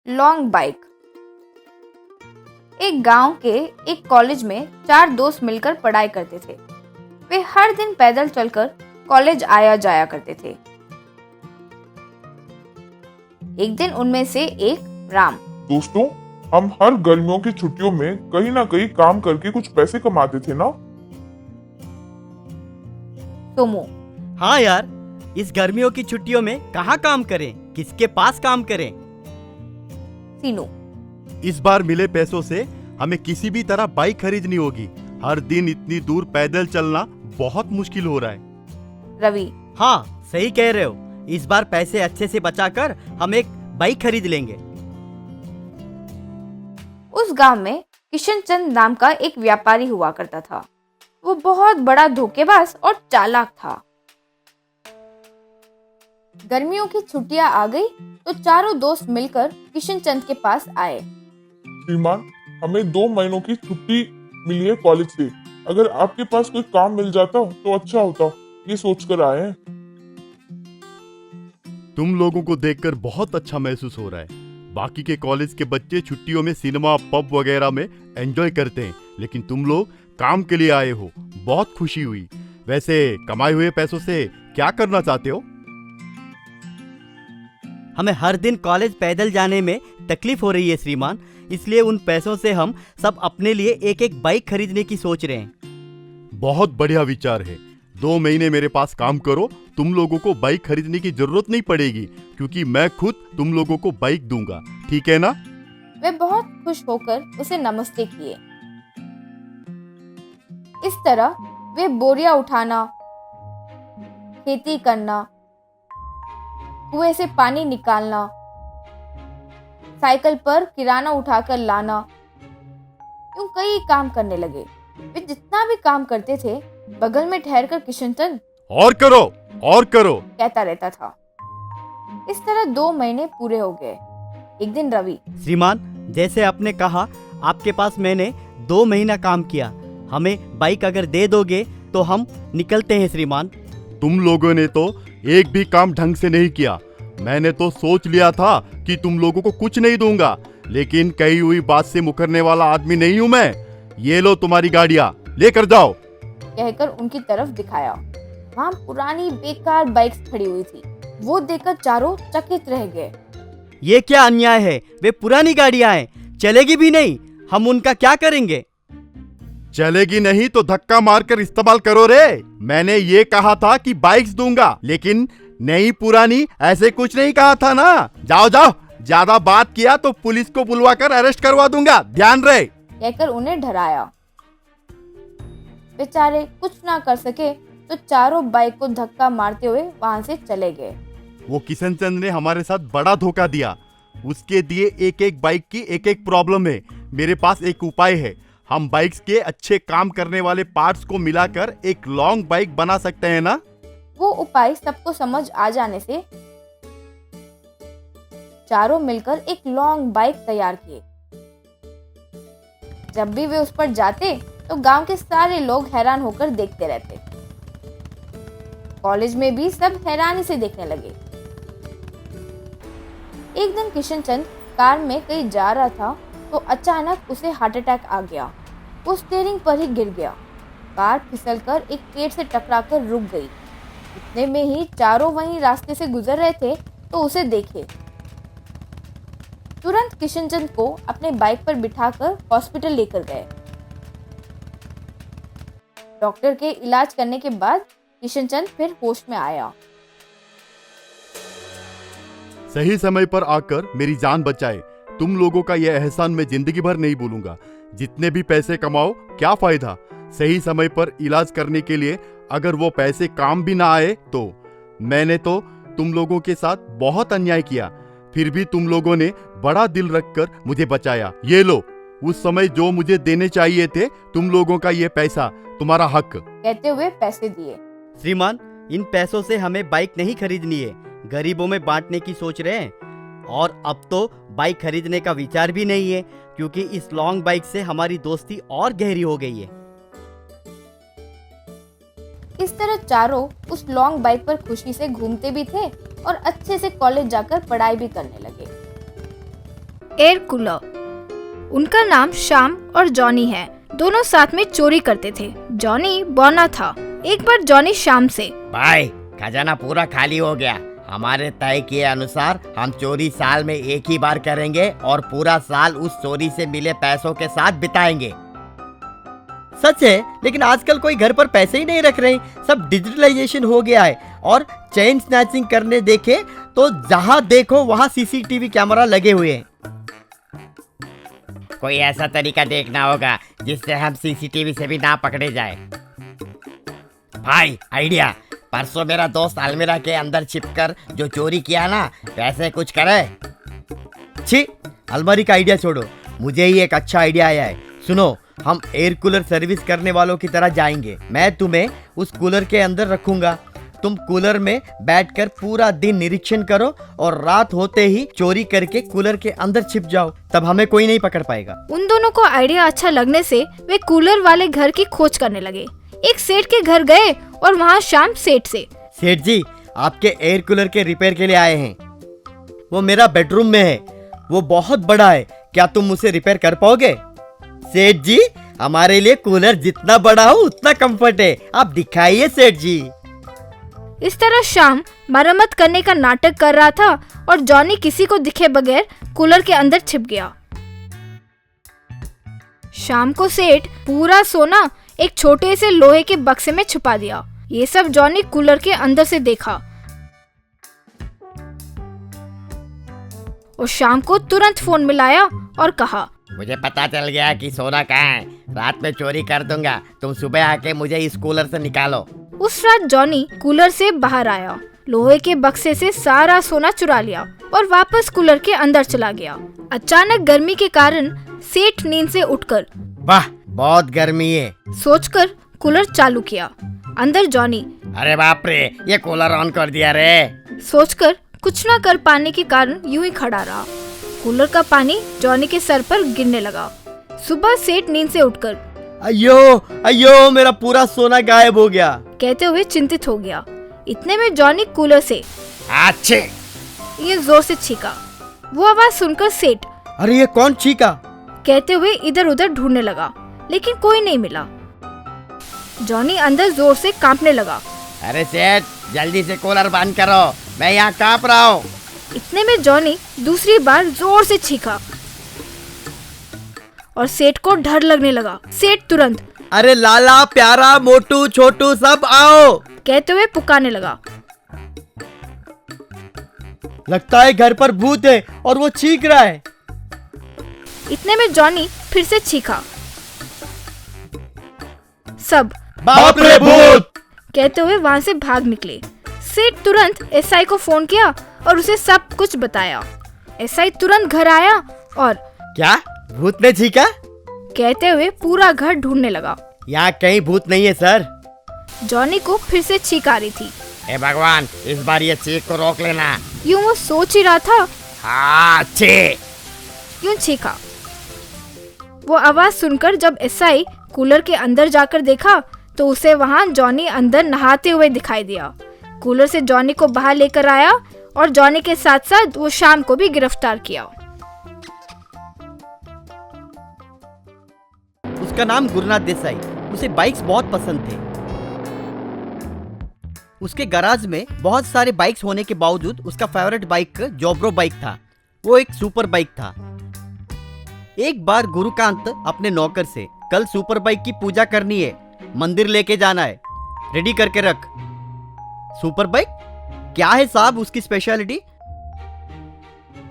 Long bike. एक गांव के एक कॉलेज में 4 दोस्त मिलकर पढ़ाई करते थे। वे हर दिन पैदल चलकर कॉलेज आया जाया करते थे। एक दिन उनमें से एक राम, दोस्तों, हम हर गर्मियों की छुट्टियों में कहीं ना कहीं काम करके कुछ पैसे कमाते थे ना। सोमू, हाँ यार, इस गर्मियों की छुट्टियों में कहाँ काम करें, किसके पास काम करें। सीनू, इस बार मिले पैसों से हमें किसी भी तरह बाइक खरीदनी होगी। हर दिन इतनी दूर पैदल चलना बहुत मुश्किल हो रहा है। रवि, हाँ, सही कह रहे हो। इस बार पैसे अच्छे से बचाकर हम एक बाइक खरीद लेंगे। उस गांव में किशन चंद नाम का एक व्यापारी हुआ करता था। वो बहुत बड़ा धोखेबाज और चालाक था। गर्मियों की छुट्टियां आ गई तो चारों दोस्त मिलकर किशन चंद के पास आए। श्रीमान, हमें 2 महीनों की छुट्टी मिली है कॉलेज से। अगर आपके पास कोई काम मिल जाता तो अच्छा होता, ये सोचकर आए हैं। तुम लोगों को देखकर बहुत अच्छा महसूस हो रहा है। बाकी के कॉलेज के बच्चे छुट्टियों में सिनेमा, पब वगैरह में एंजॉय करते हैं, लेकिन तुम लोग काम के लिए आए हो। बहुत खुशी हुई। वैसे कमाए हुए पैसों से क्या करना चाहते हो? हमें हर दिन कॉलेज पैदल जाने में तकलीफ हो रही है श्रीमान, इसलिए उन पैसों से हम सब अपने लिए एक एक बाइक खरीदने की सोच रहे हैं। बहुत बढ़िया विचार है। 2 महीने मेरे पास काम करो, तुम लोगों को बाइक खरीदने की जरूरत नहीं पड़ेगी, क्योंकि मैं खुद तुम लोगों को बाइक दूंगा। ठीक है ना? वे बहुत खुश होकर उसे नमस्ते किए। इस तरह वे बोरियां उठाना, खेती करना, कुएं से पानी निकालना, साइकिल पर किराना उठाकर लाना, यूं कई काम करने लगे। वे जितना भी काम करते थे, बगल में ठहरकर किशनचंद और करो कहता रहता था। इस तरह 2 महीने पूरे हो गए। एक दिन रवि, श्रीमान, जैसे आपने कहा, आपके पास मैंने 2 महीना काम किया। हमें बाइक अगर दे दोगे तो हम निकलते हैं श्रीमान। तुम लोगों ने तो एक भी काम ढंग से नहीं किया। मैंने तो सोच लिया था कि तुम लोगों को कुछ नहीं दूंगा, लेकिन कही हुई बात से मुकरने वाला आदमी नहीं हूं मैं। ये लो तुम्हारी गाड़ियां, लेकर जाओ, कहकर उनकी तरफ दिखाया। वहाँ पुरानी बेकार बाइक्स खड़ी हुई थी। वो देखकर चारों चकित रह गए। ये क्या अन्याय है? वे पुरानी गाड़ियां हैं, चलेगी भी नहीं। हम उनका क्या करेंगे? चलेगी नहीं तो धक्का मारकर इस्तेमाल करो रे। मैंने ये कहा था कि बाइक्स दूंगा, लेकिन नई पुरानी ऐसे कुछ नहीं कहा था ना। जाओ, ज्यादा बात किया तो पुलिस को बुलवाकर अरेस्ट करवा दूंगा, ध्यान रहे, कहकर उन्हें डराया। बेचारे कुछ ना कर सके तो चारों बाइक को धक्का मारते हुए वहां से चले गए। वो किशन चंद ने हमारे साथ बड़ा धोखा दिया। उसके दिए एक एक बाइक की एक एक प्रॉब्लम है। मेरे पास एक उपाय है। हम बाइक्स के अच्छे काम करने वाले पार्ट्स को मिलाकर एक लॉन्ग बाइक बना सकते हैं ना। वो उपाय सबको समझ आ जाने से चारों मिलकर एक लॉन्ग बाइक तैयार किए। जब भी वे उस पर जाते तो गांव के सारे लोग हैरान होकर देखते रहते। कॉलेज में भी सब हैरानी से देखने लगे। एक दिन किशनचंद कार में कहीं जा रहा था तो अचानक उसे हार्ट अटैक आ गया। वो स्टीयरिंग पर ही गिर गया। कार फिसलकर एक पेड़ से टकराकर रुक गई। इतने में ही चारों वहीं रास्ते से गुजर रहे थे तो उसे देखे। तुरंत किशनचंद को अपने बाइक पर बिठाकर हॉस्पिटल लेकर गए। डॉक्टर के इलाज करने के बाद किशनचंद फिर होश में आया। सही समय पर आकर मेरी जान बचाए। तुम लोगों का यह एहसान मैं जिंदगी भर नहीं भूलूंगा। जितने भी पैसे कमाओ क्या फायदा, सही समय पर इलाज करने के लिए अगर वो पैसे काम भी ना आए तो। मैंने तो तुम लोगों के साथ बहुत अन्याय किया, फिर भी तुम लोगों ने बड़ा दिल रखकर मुझे बचाया। ये लो, उस समय जो मुझे देने चाहिए थे तुम लोगों का ये पैसा, तुम्हारा हक, कहते हुए पैसे दिए। श्रीमान, इन पैसों से हमें बाइक नहीं खरीदनी है, गरीबों में बांटने की सोच रहे हैं। और अब तो बाइक खरीदने का विचार भी नहीं है, क्योंकि इस लॉन्ग बाइक से हमारी दोस्ती और गहरी हो गई है। इस तरह चारों उस लॉन्ग बाइक पर खुशी से घूमते भी थे और अच्छे से कॉलेज जाकर पढ़ाई भी करने लगे। Air cooler. उनका नाम श्याम और जॉनी है। दोनों साथ में चोरी करते थे। जॉनी बौना था। एक बार जॉनी श्याम से, भाई खजाना पूरा खाली हो गया, हमारे तय किए अनुसार हम चोरी साल में एक ही बार करेंगे और पूरा साल उस चोरी से मिले पैसों के साथ बिताएंगे। सच है, लेकिन आजकल कोई घर पर पैसे ही नहीं रख रहे, सब डिजिटलाइजेशन हो गया है। और चेन स्नैचिंग करने देखे तो जहां देखो वहां सीसीटीवी कैमरा लगे हुए हैं। कोई ऐसा तरीका देखना होगा जिससे हम सीसीटीवी से भी ना पकड़े जाए। भाई आइडिया, परसों मेरा दोस्त अलमीरा के अंदर छिपकर जो चोरी किया ना, वैसे कुछ करे। छी, अलमारी का आइडिया छोड़ो, मुझे ही एक अच्छा आइडिया आया है। सुनो, हम एयर कूलर सर्विस करने वालों की तरह जाएंगे। मैं तुम्हें उस कूलर के अंदर रखूंगा, तुम कूलर में बैठकर पूरा दिन निरीक्षण करो और रात होते ही चोरी करके कूलर के अंदर छिप जाओ, तब हमें कोई नहीं पकड़ पाएगा। उन दोनों को आइडिया अच्छा लगने से वे कूलर वाले घर की खोज करने लगे। एक सेठ के घर गए और वहाँ श्याम सेठ से, सेठ जी, आपके एयर कूलर के रिपेयर के लिए आए हैं। वो मेरा बेडरूम में है, वो बहुत बड़ा है, क्या तुम उसे रिपेयर कर पाओगे? सेठ जी, हमारे लिए कूलर जितना बड़ा हो उतना कंफर्ट है, आप दिखाइए सेठ जी। इस तरह श्याम मरम्मत करने का नाटक कर रहा था और जॉनी किसी को दिखे बगैर कूलर के अंदर छिप गया। शाम को सेठ पूरा सोना एक छोटे से लोहे के बक्से में छुपा दिया। ये सब जॉनी कूलर के अंदर से देखा और शाम को तुरंत फोन मिलाया और कहा, मुझे पता चल गया कि सोना कहाँ है, रात में चोरी कर दूंगा, तुम सुबह आके मुझे इस कूलर से निकालो। उस रात जॉनी कूलर से बाहर आया, लोहे के बक्से से सारा सोना चुरा लिया और वापस कूलर के अंदर चला गया। अचानक गर्मी के कारण सेठ नींद से उठकर, वाह बहुत गर्मी है, सोचकर कूलर चालू किया। अंदर जॉनी, अरे बाप रे, ये कूलर ऑन कर दिया रे, सोचकर कुछ न कर पाने के कारण यूं ही खड़ा रहा। कूलर का पानी जॉनी के सर पर गिरने लगा। सुबह सेठ नींद से उठकर, अयो अयो, मेरा पूरा सोना गायब हो गया, कहते हुए चिंतित हो गया। इतने में जॉनी कूलर से अच्छे ये जोर से छींका। वो आवाज सुनकर सेठ, अरे ये कौन छींका? कहते हुए इधर उधर ढूंढने लगा, लेकिन कोई नहीं मिला। जॉनी अंदर जोर से कांपने लगा। अरे सेठ, जल्दी से कूलर बंद करो, मैं यहाँ कांप रहा हूँ। इतने में जॉनी दूसरी बार जोर से छींका और सेठ को डर लगने लगा। सेठ तुरंत, अरे लाला, प्यारा, मोटू, छोटू सब आओ, कहते हुए पुकारने लगा। लगता है घर पर भूत है और वो चीख रहा है। इतने में जॉनी फिर से छींका। सब बाप रे भूत, कहते हुए वहाँ से भाग निकले। सेठ तुरंत एसआई को फोन किया और उसे सब कुछ बताया। एसआई तुरंत घर आया और क्या भूत ने छींका? कहते हुए पूरा घर ढूंढने लगा। यहाँ कहीं भूत नहीं है सर। जॉनी को फिर से छींक आ रही थी। हे भगवान, इस बार ये चीख को रोक लेना। यूं वो सोच ही रहा था, हाँ अच्छे। यूं छींका। वो आवाज सुनकर जब एसआई कूलर के अंदर जाकर देखा तो उसे वहाँ जॉनी अंदर नहाते हुए दिखाई दिया। कूलर से जॉनी को बाहर लेकर आया और जॉनी के साथ साथ वो शाम को भी गिरफ्तार किया। उसका नाम गुरुनाथ देसाई। उसे बाइक्स बहुत पसंद थे। उसके गैराज में बहुत सारे बाइक्स होने के बावजूद उसका फेवरेट बाइक जोब्रो बाइक था। वो एक सुपर बाइक था। एक बार गुरुकांत अपने नौकर से, कल सुपर बाइक की पूजा करनी है, मंदिर लेके जाना है, रेडी करके रख। सुपर बाइक क्या है साहब उसकी स्पेशलिटी?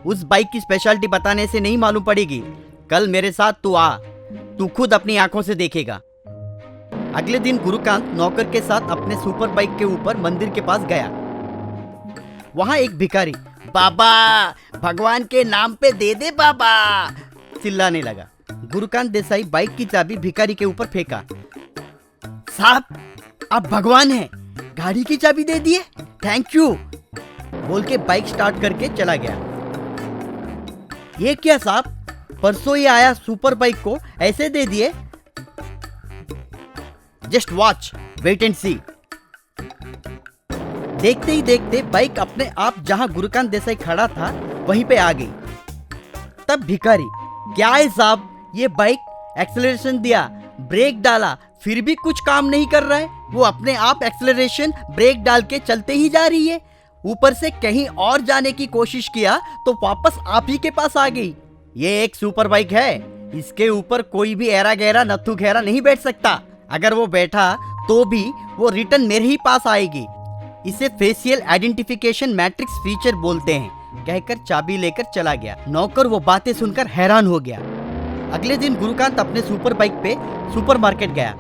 उस बाइक की स्पेशलिटी बताने से नहीं मालूम पड़ेगी। कल मेरे साथ तू आ, तू खुद अपनी आंखों से देखेगा। अगले दिन गुरुकांत नौकर के साथ अपने सुपर बाइक के ऊपर मंदिर के पास गया। वहां एक भिखारी, बाबा भगवान के नाम पे दे दे बाबा, चिल्लाने लगा। गुरुकांत देसाई बाइक की चाबी भिखारी के ऊपर फेंका। साहब आप भगवान हैं, गाड़ी की चाबी दे दिए, थैंक यू, बोल के बाइक स्टार्ट करके चला गया। ये क्या साहब, परसों ही आया सुपर बाइक को ऐसे दे दिए? जस्ट वॉच, वेट एंड सी। देखते ही देखते बाइक अपने आप जहां गुरुकांत देसाई खड़ा था वहीं पे आ गई। तब भिखारी, क्या है साहब, ये बाइक एक्सेलरेशन दिया, ब्रेक डाला, फिर भी कुछ काम नहीं कर रहा है। वो अपने आप एक्सेलरेशन ब्रेक डाल के चलते ही जा रही है। ऊपर से कहीं और जाने की कोशिश किया तो वापस आप ही के पास आ गई। ये एक सुपर बाइक है, इसके ऊपर कोई भी ऐरा गहरा नत्थु घेरा नहीं बैठ सकता। अगर वो बैठा तो भी वो रिटर्न मेरे ही पास आएगी। इसे फेशियल आइडेंटिफिकेशन मैट्रिक्स फीचर बोलते हैं, कहकर चाबी लेकर चला गया। नौकर वो बातें सुनकर हैरान हो गया। अगले दिन गुरुकांत अपने सुपर बाइक पे सुपरमार्केट गया।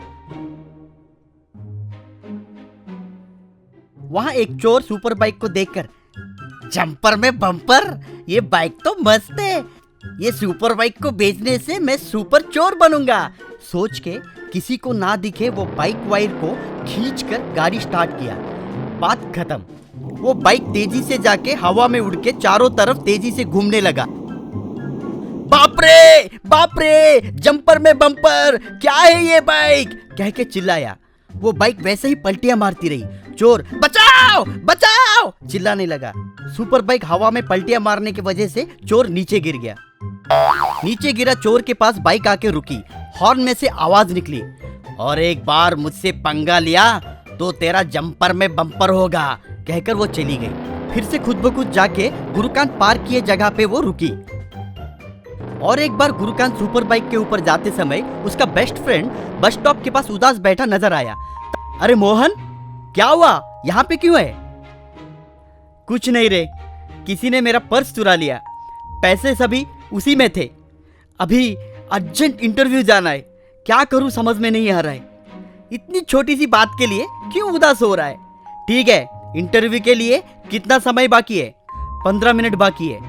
वहां एक चोर सुपर बाइक को देखकर, जंपर में बम्पर, ये बाइक तो मस्त है, ये सुपर बाइक को बेचने से मैं सुपर चोर बनूंगा, सोच के किसी को ना दिखे वो बाइक वायर को खींचकर गाड़ी स्टार्ट किया। बात खत्म। वो बाइक तेजी से जाके हवा में उड़ के चारों तरफ तेजी से घूमने लगा। बाप रे, जंपर में बम्पर, क्या है ये बाइक, कह के चिल्लाया। वो बाइक वैसे ही पलटियां मारती रही। चोर, बचाओ बचाओ, चिल्लाने लगा। सुपर बाइक हवा में पलटियां मारने की वजह से चोर नीचे गिर गया। नीचे गिरा चोर के पास बाइक आके रुकी। हॉर्न में से आवाज निकली, और एक बार मुझसे पंगा लिया तो तेरा जंपर में बम्पर होगा, कहकर वो चली गई। फिर से खुद ब खुद जाके गुरुकांत पार्क किए जगह पे वो रुकी। और एक बार गुरुकांत सुपर बाइक के ऊपर जाते समय उसका बेस्ट फ्रेंड बस स्टॉप के पास उदास बैठा नजर आया। अरे मोहन, क्या हुआ, यहाँ पे क्यों है? कुछ नहीं रे, किसी ने मेरा पर्स चुरा लिया, पैसे सभी उसी में थे। अभी अर्जेंट इंटरव्यू जाना है, क्या करूं समझ में नहीं आ रहा है। इतनी छोटी सी बात के लिए क्यों उदास हो रहा है? ठीक है, इंटरव्यू के लिए कितना समय बाकी है? 15 मिनट बाकी है।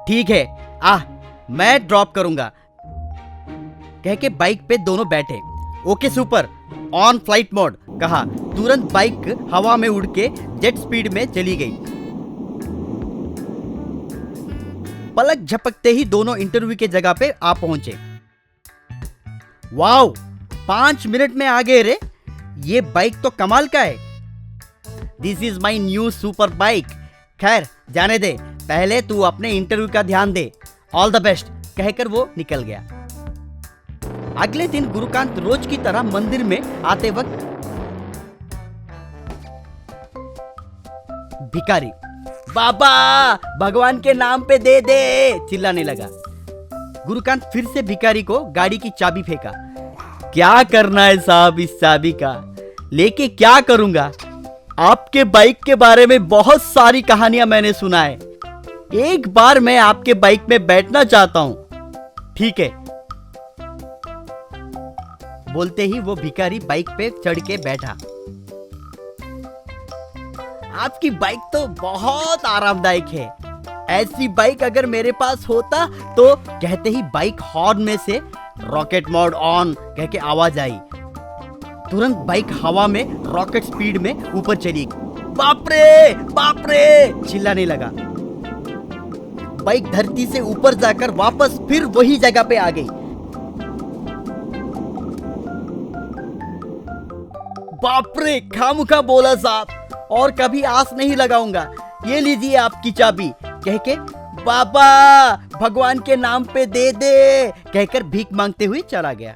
ठीक है, मैं ड्रॉप करूंगा, कह के बाइक पे दोनों बैठे। Okay super, on flight mode, कहा। तुरंत बाइक हवा में उड़ के जेट स्पीड में चली गई। पलक झपकते ही दोनों इंटरव्यू के जगह पे आ पहुंचे। वाओ, 5 मिनट में आ गए रे, ये बाइक तो कमाल का है। This is my new super bike. खैर जाने दे, पहले तू अपने इंटरव्यू का ध्यान दे। ऑल द बेस्ट, कहकर वो निकल गया। अगले दिन गुरुकांत रोज की तरह मंदिर में आते वक्त भिखारी, बाबा भगवान के नाम पे दे दे, चिल्लाने लगा। गुरुकांत फिर से भिखारी को गाड़ी की चाबी फेंका। क्या करना है साहब इस चाबी का, लेके क्या करूंगा? आपके बाइक के बारे में बहुत सारी कहानियां मैंने सुना है, एक बार मैं आपके बाइक में बैठना चाहता हूं। ठीक है, बोलते ही वो भिखारी बाइक पे चढ़ के बैठा। आपकी बाइक तो बहुत आरामदायक है, ऐसी बाइक अगर मेरे पास होता तो, कहते ही बाइक हॉर्न में से रॉकेट मोड ऑन कह के आवाज आई। तुरंत बाइक हवा में रॉकेट स्पीड में ऊपर चली। बाप रे, चिल्लाने लगा। बाइक धरती से ऊपर जाकर वापस फिर वही जगह पे आ गई। बाप रे, खामुखा बोला साहब, और कभी आस नहीं लगाऊंगा, ये लीजिए आपकी चाबी, कह के बाबा भगवान के नाम पे दे दे, कहकर भीख मांगते हुए चला गया।